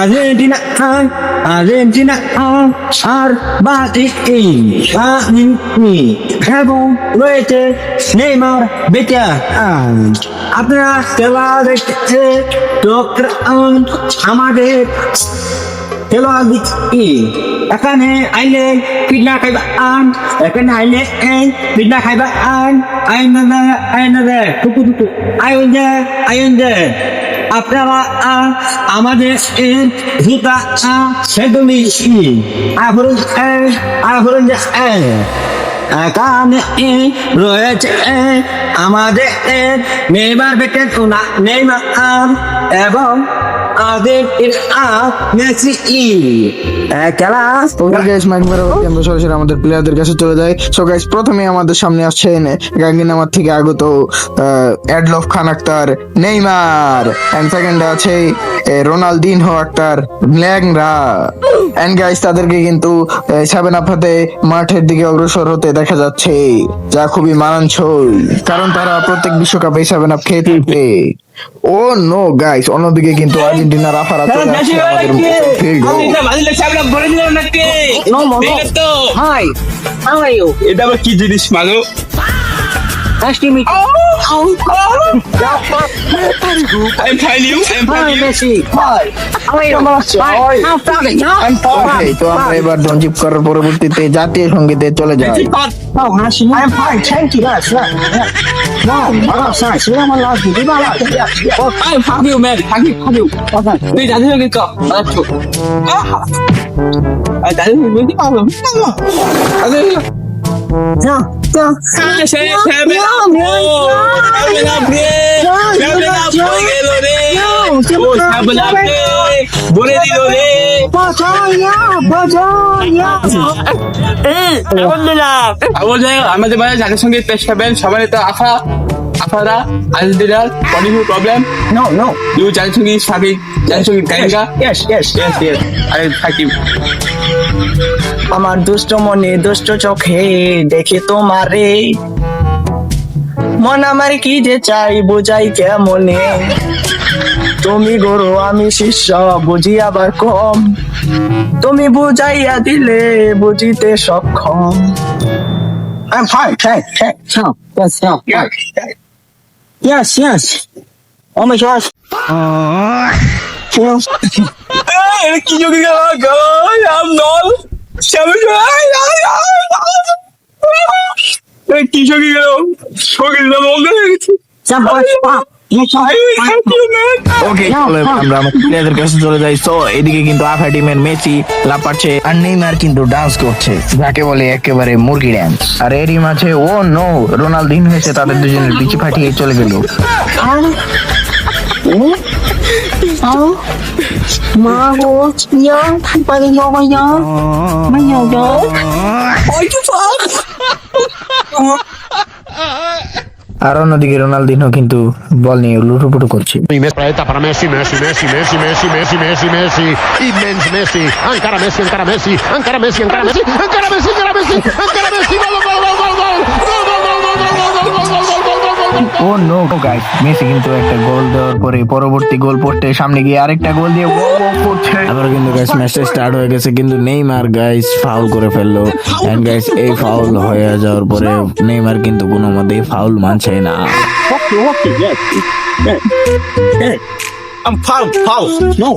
Argentina, Argentina, আর বাতি এবং রয়েছে নেইমার বেটা। আপনারা খেলা দেখতে আমাদের খেলোয়াড় দিচ্ছি এখানে আইলে পিঠা খাইবা এখানে আইলে পিঠা খাইবা আইনে টুকু টুকু আইন আপনারা আমাদের জুতা সেগুলি এখানে রয়েছে আমাদের নেইমার বেটা নেইমার এবং সরাসরি আমাদের প্লেয়ারদের কাছে চলে যায়। সো গাইস, প্রথমে আমাদের সামনে আসছেন গাঙ্গিনামার থেকে আগত Adolf Khan Akhtar Neymar, and সেকেন্ডে আছে Ronaldinho Akhtar Langra. And guys, তাদেরকে কিন্তু 7 আপ হাতে মাঠের দিকে অগ্রসর হতে দেখা যাচ্ছে, যা খুবই মানানসই, কারণ তারা প্রত্যেক বিশ্বকাপে 7 আপ খেয়ে থাকবে। ও নো গাইস, অন্যদিকে কিন্তু আর্জেন্টিনা রাফারা চলে আসছে আমাদের এটা আবার কি জিনিস মাগো? Nice to meet you. I'm fine, you? I'm fine, you? Messi. Hi. How are you? I'm fine. তো আমরা এবার ডনজিপ করার পরবর্তীতে জাতীয় সঙ্গীতে চলে যাই। Oh, I'm fine. Thank you. Yes. No, sorry. See, I'm allowed to. I'm fine, you, man. Thank you. তুই জানিস না কি আচ্ছা আর জানিস না কি পাবো আরে আমাদের বাড়ি জাতীয় সঙ্গীত পেশ করবেন সবাই। তো আফারা আর্জেন্টিনার প্রবলেম No. You জাতীয় সঙ্গীত সাকিব জাতীয় সঙ্গীত গায়িকা। Yes. আরে সাকিব আমার দুষ্ট মনে দুষ্ট চোখে দেখে তোমারে মন আমার কি যে চাই বোঝাই কেমনে, তুমি গরু আমি শিষ্য বুঝি আবার কম, তুমি বুঝাইয়া দিলে বুঝিতে সক্ষম। I'm fine. Yes. Oh my gosh. কি যোগী আম নল কি যোগী গেল শরীর বন্ধ হয়ে গেছে। ওকে, চলো আমরা আমাদের প্লেয়ারদের কাছে চলে যাই। সো এদিকে কিন্তু আফা টিমের মেসি লাপাচ্ছে আর নেইমার কিন্তু ডান্স করছে, যাকে বলে একেবারে মুরগি ডান্স। আর এরই মাঝে ও নো, রোনালদিনহো এসে তাদের দুজনের পিছু ফাটিয়ে চলে গেল। আর অন্যদিকে রোনালদিনহো কিন্তু বল নিয়ে লুটুপুটু করছে। Preta para Messi, immens Messi, encara Messi, ও নো গাইস, মেসি কিন্তু একটা গোল দেওয়ার পরে পরবর্তী গোল পোস্টের সামনে গিয়ে আরেকটা গোল দিয়ে করছে। আবার কিন্তু গাইস ম্যাচটা স্টার্ট হয়ে গেছে, কিন্তু নেইমার গাইস ফাউল করে ফেললো। এন্ড গাইস, এই ফাউল হয়ে যাওয়ার পরে নেইমার কিন্তু কোনো মতেই ফাউল মানছে না। I'm foul. No.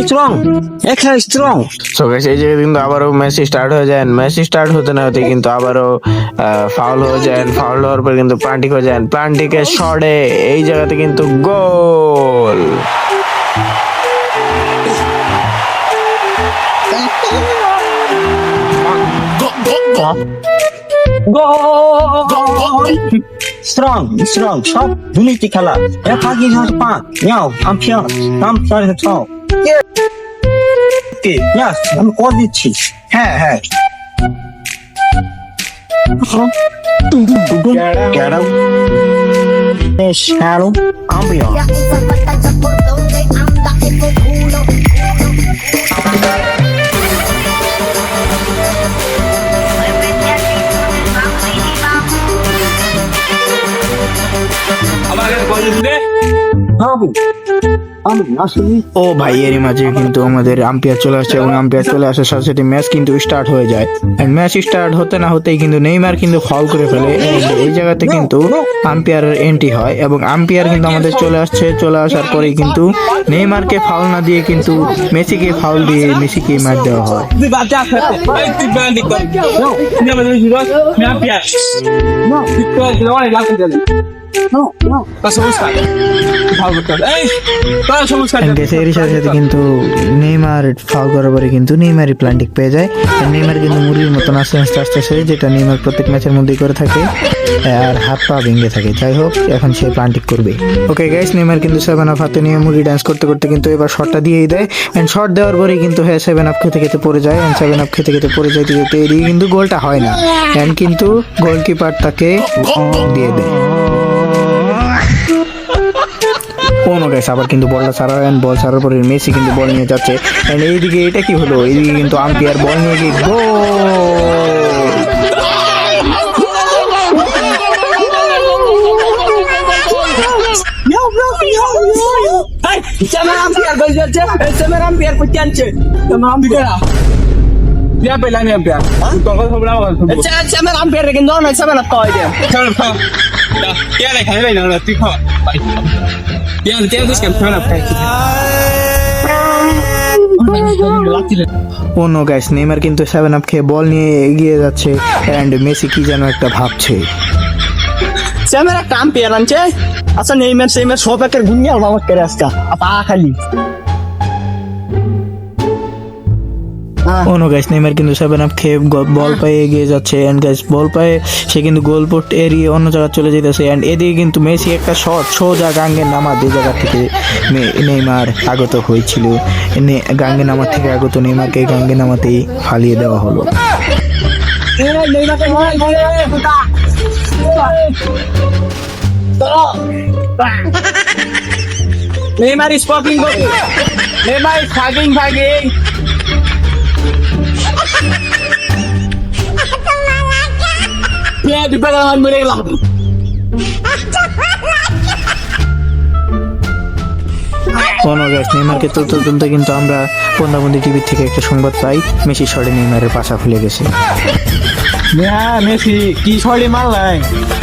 It's wrong. It's wrong. So guys, এই জায়গায় কিন্তু আবারও মেসি স্টার্ট হয়ে যায়। মেসি স্টার্ট হতে না হতে কিন্তু আবারও ফাউল হয়ে যায়। ফাউল হওয়ার পর কিন্তু প্লান্টিক হয়ে যায়। প্লান্টিকের শটে এই জায়গাতে কিন্তু গোল। Strong. Sharp. Duniti খেলা। ফাঁকি ঝাঁট পা। Now, I'm sorry to talk. Okay, yes, আমি কল দিচ্ছি। হ্যাঁ। Get out. Shallow. Ambiance. ও ভাই, এরই মাঝে কিন্তু আমাদের আম্পায়ার চলে আসছে এবং আম্পায়ার চলে আসার সাথে সাথে ম্যাচ কিন্তু স্টার্ট হয়ে যায়। ম্যাচ স্টার্ট হতে না হতেই কিন্তু নেইমার কিন্তু ফাউল করে ফেলে। And এই জায়গাতে কিন্তু আম্পায়ারের এন্ট্রি হয় এবং আম্পায়ার কিন্তু আমাদের চলে আসছে। চলে আসার পরেই কিন্তু নেইমারকে ফাউল না দিয়ে কিন্তু মেসিকে ফাউল দিয়ে মেসিকে মার দেওয়া হয়। তুই বাদ যা এই তুই ব্যান্ডিং কর তুই আমাদের হিরো ম্যাপিয়ার তুই তো লড়াই লাগতে গেলি তো সমস্যা ভালো কর এই তো সমস্যা And guys, এরই সাথে সাথে কিন্তু নেইমার ফাউল করার পরে কিন্তু নেইমারই প্লান্টিক পেয়ে যায়। And নেইমার কিন্তু মুরগির মতন আস্তে আস্তে আসতেছে, যেটা নেইমার প্রত্যেক ম্যাচের মধ্যেই করে থাকে আর হাত পা ভেঙে থাকে। যাই হোক, এখন সে প্লান্টিক করবে। ওকে গাইস, নেইমার কিন্তু 7 আপ হাতে নিয়ে মুরগি ডান্স করতে করতে কিন্তু এবার শটটা দিয়েই দেয়। এন্ড শট দেওয়ার পরেই কিন্তু 7 আপ খেতে খেতে পড়ে যায়। এন্ড 7 আপ খেতে খেতে পড়ে যাইতে যেতে এদিকে কিন্তু গোলটা হয় না। এন্ড কিন্তু গোলকিপার তাকে দিয়ে দেয়। কোনো গাইস আবার কিন্তু বলটা ছাড়া হয়। বল ছাড়ার পরে মেসি কিন্তু বল নিয়ে যাচ্ছে। এন্ড এইদিকে এটা কি হলো, এইদিকে কিন্তু আম্পায়ার বল নিয়ে গিয়ে গোল। সেভেন আম্পায়ার গোল যাচ্ছে, সেভেন আম্পায়ার করতে আনছে, seven umpire Ya pelan ya pelan. Tunggu sebelah awal tunggu. Seven umpire কিন্তু অনেক সেভেন আপ কয় দেন। Jangan kau. Ya leh kau leh nak tikau. Ya dia tu sekarang kau nak kau. ও no guys, Neymar কিন্তু 7 up খেয়ে বল নিয়ে এগিয়ে যাচ্ছে। And Messi কি যেন একটা ভাবছে। সেভেন একটা আম্পায়ার আনছে। আচ্ছা নেইমার সেমের সব একের গুনিয়াল মামা করে আজকা আপা খালি ও নো গাইস, নেইমার কিন্তু 7 আপ খেয়ে বল পায়ে এগিয়ে যাচ্ছে। এন্ড গাইস, বল পায়ে সে কিন্তু গোল পোস্ট এরিয়ে অন্য জায়গায় চলে যেতেছে। এন্ড এদিকে কিন্তু মেসি একটা শট সোজা গাঙ্গে নামা যে জায়গা থেকে নেইমার আগত হয়েছিল। গাঙ্গে নামার থেকে আগত নেইমারকে গাঙ্গে নামাতেই ফালিয়ে দেওয়া হলো। Neymar is fucking goal Memang paging. প্লে দি পেলাম মরে গেলাম কোনো গাইস, নেইমারকে তুলতে তুলতে কিন্তু আমরা বন্ধাবন্দি টিভি থেকে একটা সংবাদ পাই, মেসি শটে নেইমারের পাশা খুলে গেছে। মেসি কি ছড়ি মারলাই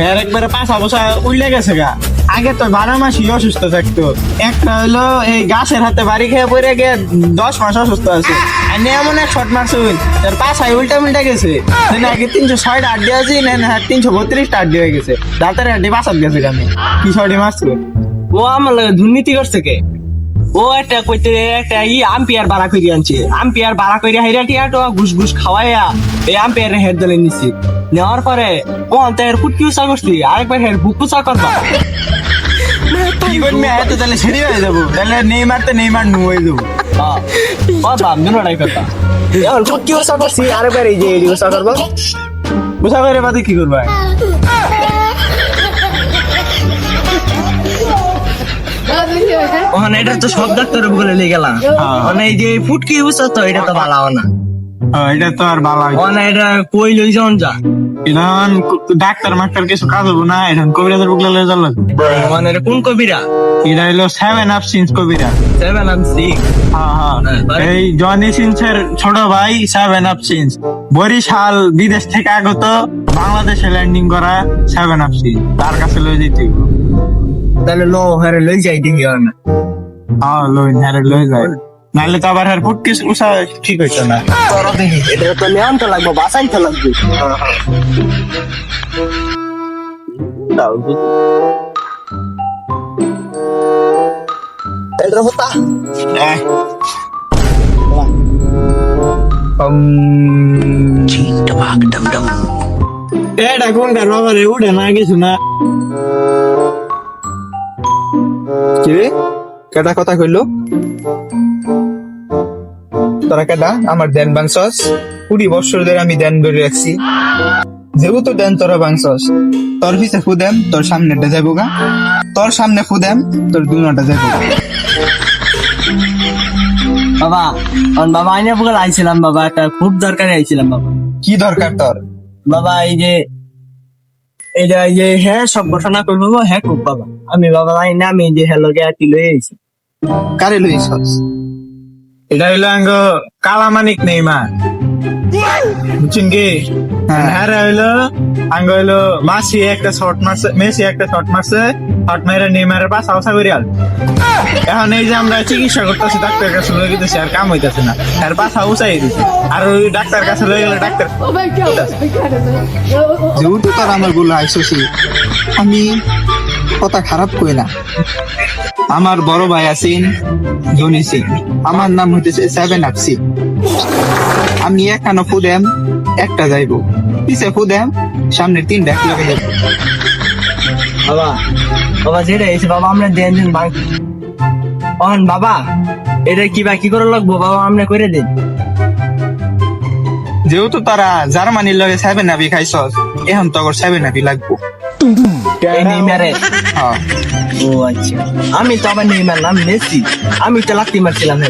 এর একবারে পাঁচা বসা উল্লে গেছে গা। আগে তো 12 মাসই অসুস্থ থাকতো, একটা হলো এই গাছের হাতে বাড়ি খেয়ে পড়ে গিয়ে 10 মাস অসুস্থ আছে। আর এমন এক শট মারছুন তার পাশায় উল্টা গেছে। আগে 306 আড্ডি আছে না 332 আড্ডি হয়ে গেছে, দাঁতের আড্ডি পাশাত গেছে কেন কি ছড়ি মারছুন। ও আমার লাগে দুর্নীতি করছে কে, ও একটা কইতে একটা আম্পায়ার ভাড়া করে আনছে, আম্পায়ার ভাড়া করে হাইরা টিয়াটো ঘুষ খাওয়াইয়া এই আম্পায়ার হেড দলে নিছি। নেওয়ার পরে ও তার ফুটকি উচা করছি, আরেকবার হেড বুক উচা করবা কি করবি এত তাহলে সেরে হয়ে যাবো, তাহলে নেইমার নু হয়ে যাবো। বাপ দুটাই কথা এখন ফুটকি উচা করছি, আরেকবার এই যে উচা করবো, উচা করে বাদে কি করবা। ওখানে এটা তো সব ডাক্তার বলে নিয়ে গেলাম, মানে এই যে ফুটকি উচা তো এটা তো ভালো না, এটা তো আর ভালো মানে এটা কই লই যান যা এখন ডাক্তার মাস্টার কিছু কাজ হবো না, এখন কবিরাজের বুকলে লয়ে যাল মানে এটা কোন কবিরা, এটা হলো 7 আপ সিন্স কবিরা। 7 আপ সিন্স এই জনি সিন্সের ছোট ভাই 7 আপ সিন্স, বরিশাল বিদেশ থেকে আগত বাংলাদেশে ল্যান্ডিং করা 7 আপ সিন্স, তার কাছে লয়ে যেতে হইব। তাহলে লো হারে লই যাই দেখি না, হ্যাঁ লই হারে লয়ে যায়, নাহলে তো আবার হার ফুটকি উষা ঠিক হইতো না। করো দেখি এটা তো নেওয়ান তো লাগবে, বাসাই তো লাগবে। এটা হতা এটা কোনটা রবারে উঠে না কিছু না কি রে, কেটা কথা কইলো তোরা কেটা আমার দেন বাংসস 20 বছর ধরে আমি দেন ধরে রাখছি, যেহেতু দেন তোরা বাংসস তোর পিছে ফুদেম তোর সামনেটা যাবো গা, তোর সামনে ফুদেম তোর দুনোটা যাবো গা। বাবা বাবা আইনে বলে আইছিলাম বাবা, একটা খুব দরকারি আইছিলাম বাবা। কি দরকার তোর বাবা? এই যে এই যে হ্যাঁ সব ঘটনা করবো হ্যাঁ খুব বাবা আমি বাবা জানি না আমি যে হ্যালো গেটি লয়ে আইছি কারে লইছস? এটা হইলো আঙ্গ কালামানিক নেইমার বুঝছেন কি হ্যাঁ। হ্যাঁ হইলো আঙ্গ হইলো মাসি একটা শট মারছে মেসি একটা শট মারছে শট মেরে নেইমারের পাশা ওসা করিয়াল এখন এই যে আমরা চিকিৎসা করতেছি ডাক্তার কাছে লয়ে গেতেছি আর কাম হইতাছে না আর পাশা উচাই দিছে আর ওই ডাক্তার কাছে লয়ে গেলে doctor Oh my god, oh my god. যেহেতু তার আমার গুলো আইসছি, আমি কথা খারাপ কই না। আমার বড় ভাই আছেন জনি সিং, আমার নাম হইতেছে 7 আপসি। আমি এখানে ফুদেম একটা যাইব, পিছে ফুদেম সামনে 3টা একলগে যাইব। বাবা বাবা যেটা এসে বাবা আমরা দেন দিন ভাঙ অন বাবা এটা কি বাকি করে লাগবো বাবা আমরা করে দিন যেহেতু তারা জার্মানির লগে 7 আপি খাইছস, এখন তো 7 আপি লাগবো। এই নেইমারে হ্যাঁ, ও আচ্ছা আমি তো আবার নেইমার নাম মেসি আমি তো লাত্তি মারছিলাম না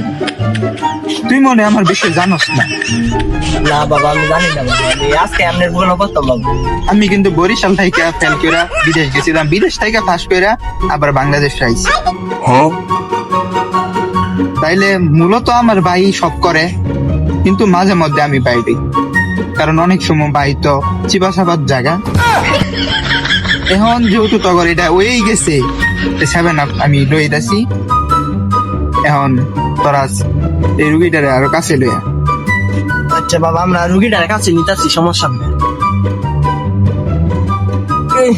তুই মনে হয় আমার বিষয়ে জানোস না। না বাবা আমি জানি না বাবা আমি আজকে আপনার বলে করতাম বাবা আমি কিন্তু বরিশাল থেকে ফেল করে বিদেশ গেছিলাম, বিদেশ থেকে পাস করে আবার বাংলাদেশ আইছি। তাইলে মূলত আমার ভাই সব করে, কিন্তু মাঝে মধ্যে আমি বাইরে, কারণ অনেক সময় ভাই তো চিবাসাবাদ জায়গা। এখন যেহেতু তখন এটা ওই গেছে 7 আপ আমি লই দাসি, এখন তোরা এই রুগীটারে আরো কাছে লইয়া। আচ্ছা বাবা আমরা রুগীটার কাছে নিতেছি সমস্যা নেই এই,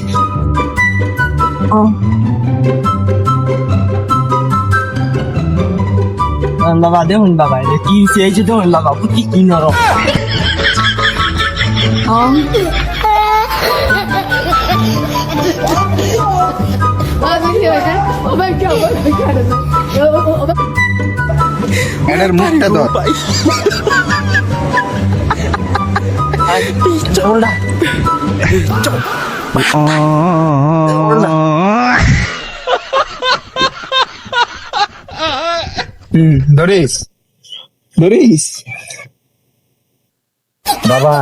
ও। বাবা দেখুন বাবা এটা কি চেয়েছে দেখুন বাবা বুঝি কি নরম Oh my god, oh my god. Oh my god. এটার মুখটা ধর। চল না ধরিস ধরিস বাবা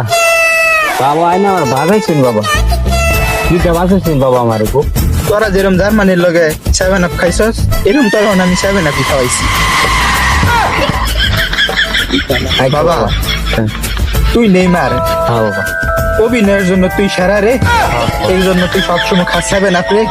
বাবা আইনা আমার বাজাইছেন বাবা দুইটা বাজাইছেন বাবা আমার খুব তোরা যেরকম জার্মানির লগে 7 আপ খাইছস, এরকম তোর আমি 7 আপই খাওয়াইছি। বাবা তুই নেইমার, হ্যাঁ বাবা অভিনয়ের জন্য তুই সেরা রে, এই জন্য তুই সবসময় খাস 7 আপ রে।